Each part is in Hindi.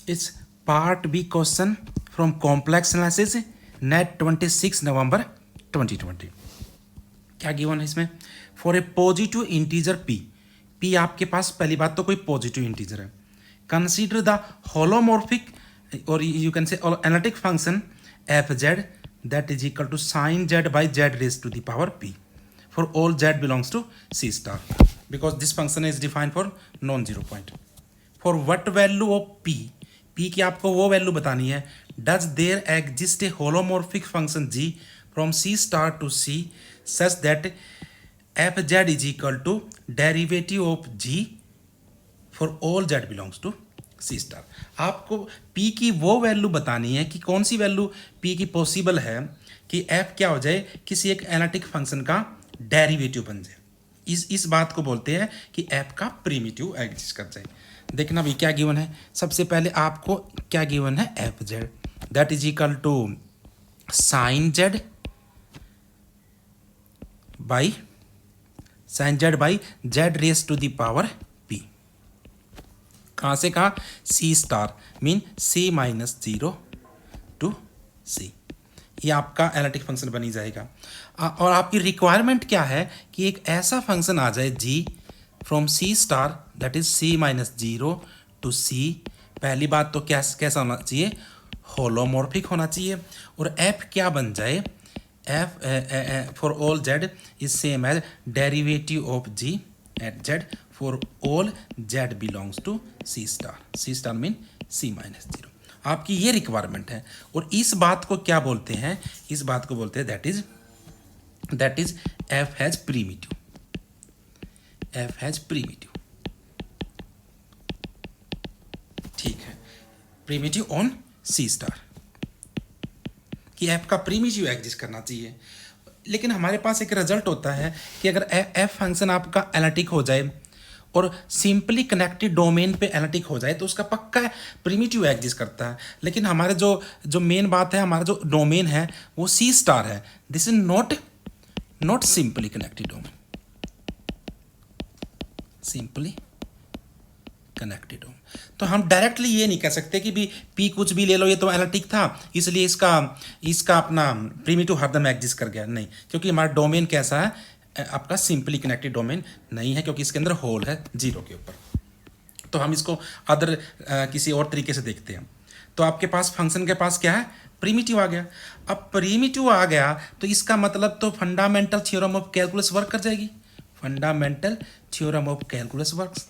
It's part B question from complex analysis NET 26 November 2020। क्या गिवन है इसमें? For a positive integer P, P आपके पास पहली बात तो कोई पॉजिटिव इंटीजर है, कंसीडर द होलोमॉर्फिक और you can say analytic function F Z that is equal to sine Z by Z raise to the power P for all Z belongs to C star, because this function is defined for non zero point. For what value of P, P की आपको वो वैल्यू बतानी है, does there exist a holomorphic function G from C star to C such that F Z is equal to derivative of G for all Z belongs to C star. आपको पी की वो वैल्यू बतानी है कि कौन सी वैल्यू पी की पॉसिबल है कि एफ क्या हो जाए, किसी एक एनालिटिक फंक्शन का डेरिवेटिव बन जाए। इस बात को बोलते हैं कि एफ का प्रीमिटिव एग्जिस्ट कर जाए। देखना भाई क्या गिवन है, सबसे पहले आपको क्या गिवन है, F Z that is equal to sine Z by Z raise to the power P. कहाँ से कहा, C star mean C minus zero to C, ये आपका एनालिटिक फंक्शन बनी जाएगा। और आपकी रिक्वायरमेंट क्या है कि एक ऐसा फंक्शन आ जाए G from C star that is C minus zero to C. पहली बात तो कैसा होना चाहिए, होलोमॉर्फिक होना चाहिए। और एफ क्या बन जाए, F for all Z is same as derivative of G at Z for all Z belongs to C star mean C minus zero. आपकी ये रिक्वायरमेंट है। और इस बात को क्या बोलते हैं, इस बात को बोलते हैं that is F has primitive, F has primitive, ठीक है, प्रीमिटिव ऑन सी स्टार, कि एफ का प्रीमिटिव एग्जिस्ट करना चाहिए। लेकिन हमारे पास एक रिजल्ट होता है कि अगर एफ फंक्शन आपका एनालिटिक हो जाए और सिंपली कनेक्टेड डोमेन पे एनालिटिक हो जाए तो उसका पक्का प्रीमिटिव एग्जिस्ट करता है। लेकिन हमारे जो मेन बात है, हमारा जो डोमेन है वो सी स्टार है, this is not simply connected domain, simply connected domain. तो हम डायरेक्टली ये नहीं कह सकते कि भी पी कुछ भी ले लो ये तो एनालिटिक था इसलिए इसका अपना प्रीमिटिव हरदम एग्जिस्ट कर गया, नहीं, क्योंकि हमारा डोमेन कैसा है, आपका सिंपली कनेक्टेड डोमेन नहीं है, क्योंकि इसके अंदर होल है जीरो के ऊपर। तो हम इसको अदर किसी और तरीके से देखते हैं। तो आपके पास फंक्शन के पास क्या है, प्रीमिटिव आ गया। अब प्रीमिटिव आ गया तो इसका मतलब तो fundamental theorem of calculus work कर जाएगी, fundamental theorem of calculus works.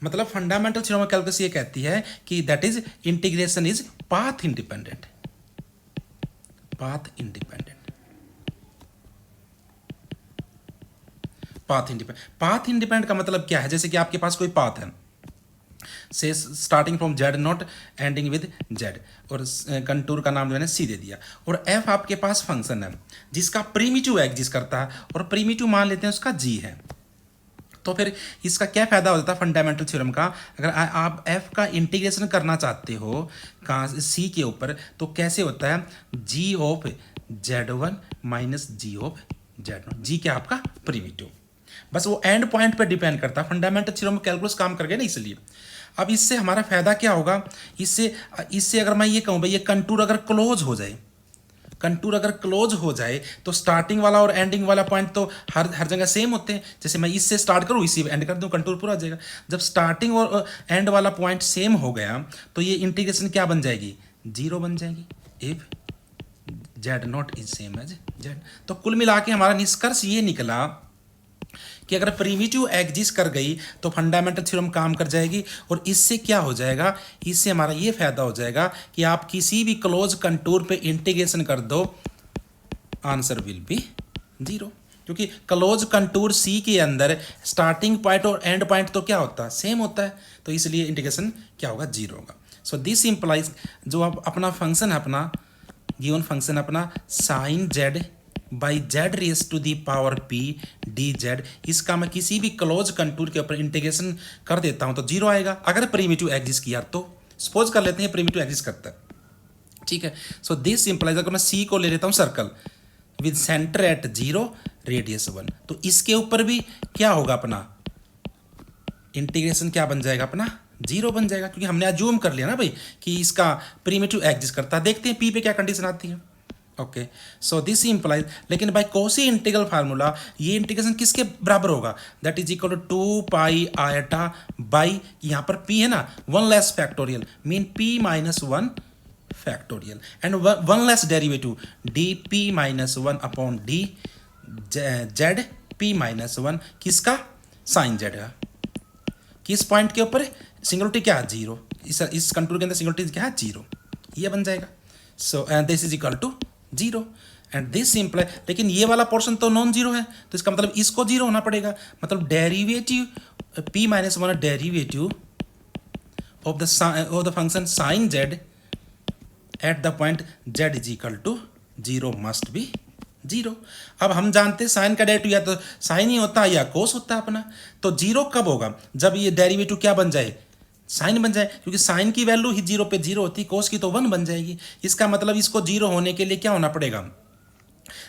मतलब फंडामेंटल थ्योरम ऑफ कैलकुलस ये कहती है कि that is integration is path independent, path independent, path independent का मतलब क्या है, जैसे कि आपके पास कोई पाथ है से starting from Z not ending with Z और कंटूर का नाम मैंने सी दे दिया, और एफ आपके पास फंक्शन है जिसका प्रीमिटिव एग्जिस्ट करता है और प्रीमिटिव मान लेते हैं उसका जी है। तो फिर इसका क्या फायदा हो जाता है फंडामेंटल थ्योरम का, अगर आप एफ का इंटीग्रेशन करना चाहते हो कहाँ सी के ऊपर तो कैसे होता है, G of Z one minus G of Z naught, G क्या आपका प्रीमिटिव, बस वो एंड पॉइंट पर डिपेंड करता है। फंडामेंटल थ्योरम कैलकुलस काम कर गया ना इसलिए। अब इससे हमारा फायदा क्या होगा, इससे अगर मैं ये कहूँ भाई ये कंटूर अगर क्लोज हो जाए, कंटूर अगर क्लोज हो जाए तो स्टार्टिंग वाला और एंडिंग वाला पॉइंट तो हर जगह सेम होते हैं। जैसे मैं इससे स्टार्ट करूँ इसी एंड कर दूँ, कंटूर पूरा हो जाएगा। जब स्टार्टिंग और एंड वाला पॉइंट सेम हो गया तो ये इंटीग्रेशन क्या बन जाएगी, जीरो बन जाएगी if Z naught is same as Z. तो कुल मिला के हमारा निष्कर्ष ये निकला कि अगर प्रीमिटिव एग्जिस्ट कर गई तो फंडामेंटल थ्योरम काम कर जाएगी। और इससे क्या हो जाएगा, इससे हमारा ये फायदा हो जाएगा कि आप किसी भी क्लोज कंटूर पे इंटीग्रेशन कर दो, आंसर विल बी जीरो, क्योंकि क्लोज कंटूर सी के अंदर स्टार्टिंग पॉइंट और एंड पॉइंट तो क्या होता है, सेम होता है, तो इसलिए इंटीग्रेशन क्या होगा, जीरो होगा। सो दिस इंप्लाइज जो आप अपना फंक्शन है, अपना गिवन फंक्शन अपना sine Z by Z raise to the power P D Z, इसका मैं किसी भी क्लोज कंटूर के ऊपर इंटीग्रेशन कर देता हूं तो जीरो आएगा अगर प्रीमिटिव एग्जिस्ट किया तो। सपोज कर लेते हैं प्रीमिटिव एग्जिस्ट करता है, ठीक है। सो दिस इंप्लाइज अगर मैं सी को ले लेता हूं circle with centre at zero radius one, तो इसके ऊपर भी क्या होगा, अपना इंटीग्रेशन क्या बन जाएगा, अपना जीरो बन जाएगा, क्योंकि हमने अज्यूम कर लिया ना भाई कि इसका प्रीमिटिव एग्जिस्ट करता है। देखते हैं पी पे क्या कंडीशन आती है। ओके, सो दिस इंप्लाइज, लेकिन बाय कॉची इंटीग्रल फार्मूला ये इंटीग्रेशन किसके बराबर होगा, that is equal to 2 pi iota by, यहाँ पर p है ना 1 less factorial, mean p minus 1 factorial, and 1 less derivative dp minus 1 upon d z p minus 1 किसका, साइन z का, किस पॉइंट के ऊपर, सिंगुलरिटी क्या है, जीरो, इस कंटूर के अंदर सिंगुलरिटी क्या है, जीरो, ये बन जाएगा। So this is equal to zero and this simple है, लेकिन ये वाला पोर्शन तो नॉन जीरो है, तो इसका मतलब इसको जीरो होना पड़ेगा, मतलब derivative p minus 1 derivative of the function sine z at the point z is equal to zero must be zero. अब हम जानते हैं साइन का डेरिवेटिव या तो साइन ही होता है या कोस होता है अपना, तो जीरो कब होगा, जब ये डेरिवेटिव क्या बन जाए, साइन बन जाए, क्योंकि साइन की वैल्यू ही जीरो पे जीरो होती है, कोस की तो 1 बन जाएगी। इसका मतलब इसको जीरो होने के लिए क्या होना पड़ेगा,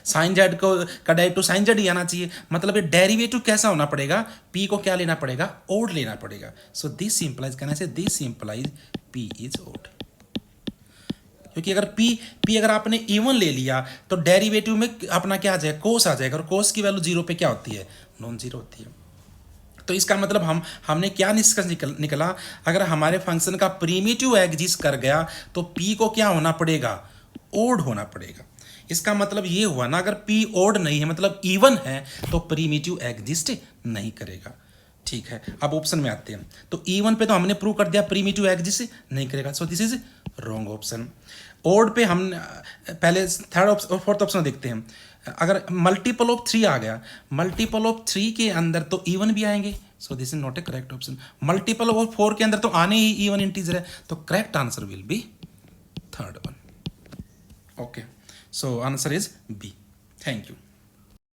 साइन जेड को का डेरिवेटिव साइन जेड ही आना चाहिए, मतलब ये डेरिवेटिव कैसा होना पड़ेगा, p को क्या लेना पड़ेगा, ओड लेना पड़ेगा। सो दिस इंप्लाइज, कहना से this implies p is odd, क्योंकि अगर p अगर आपने इवन ले लिया तो डेरिवेटिव में अपना क्या आ जाएगा, कोस आ जाएगा, और कोस की वैल्यू जीरो पे क्या होती है, नॉन जीरो होती है। तो इसका मतलब हमने क्या निष्कर्ष निकला, अगर हमारे फंक्शन का प्रीमिटिव एग्जिस्ट कर गया तो p को क्या होना पड़ेगा, ओड होना पड़ेगा। इसका मतलब ये हुआ ना, अगर p ओड नहीं है मतलब इवन है तो प्रीमिटिव एग्जिस्ट नहीं करेगा। ठीक है, अब ऑप्शन में आते हैं, तो इवन पे तो हमने प्रूव कर दिया प्रीमिटिव एग्जिस्ट नहीं करेगा, so this is wrong option. Odd पे हम पहले थर्ड ऑप्शन और फोर्थ ऑप्शन देखते हैं, अगर मल्टीपल ऑफ 3 आ गया, मल्टीपल ऑफ 3 के अंदर तो इवन भी आएंगे, सो this is not A correct option. Multiple of 4 के अंदर तो आने ही इवन इंटीजर है, तो correct answer will be third one. Okay, so answer is B. Thank you.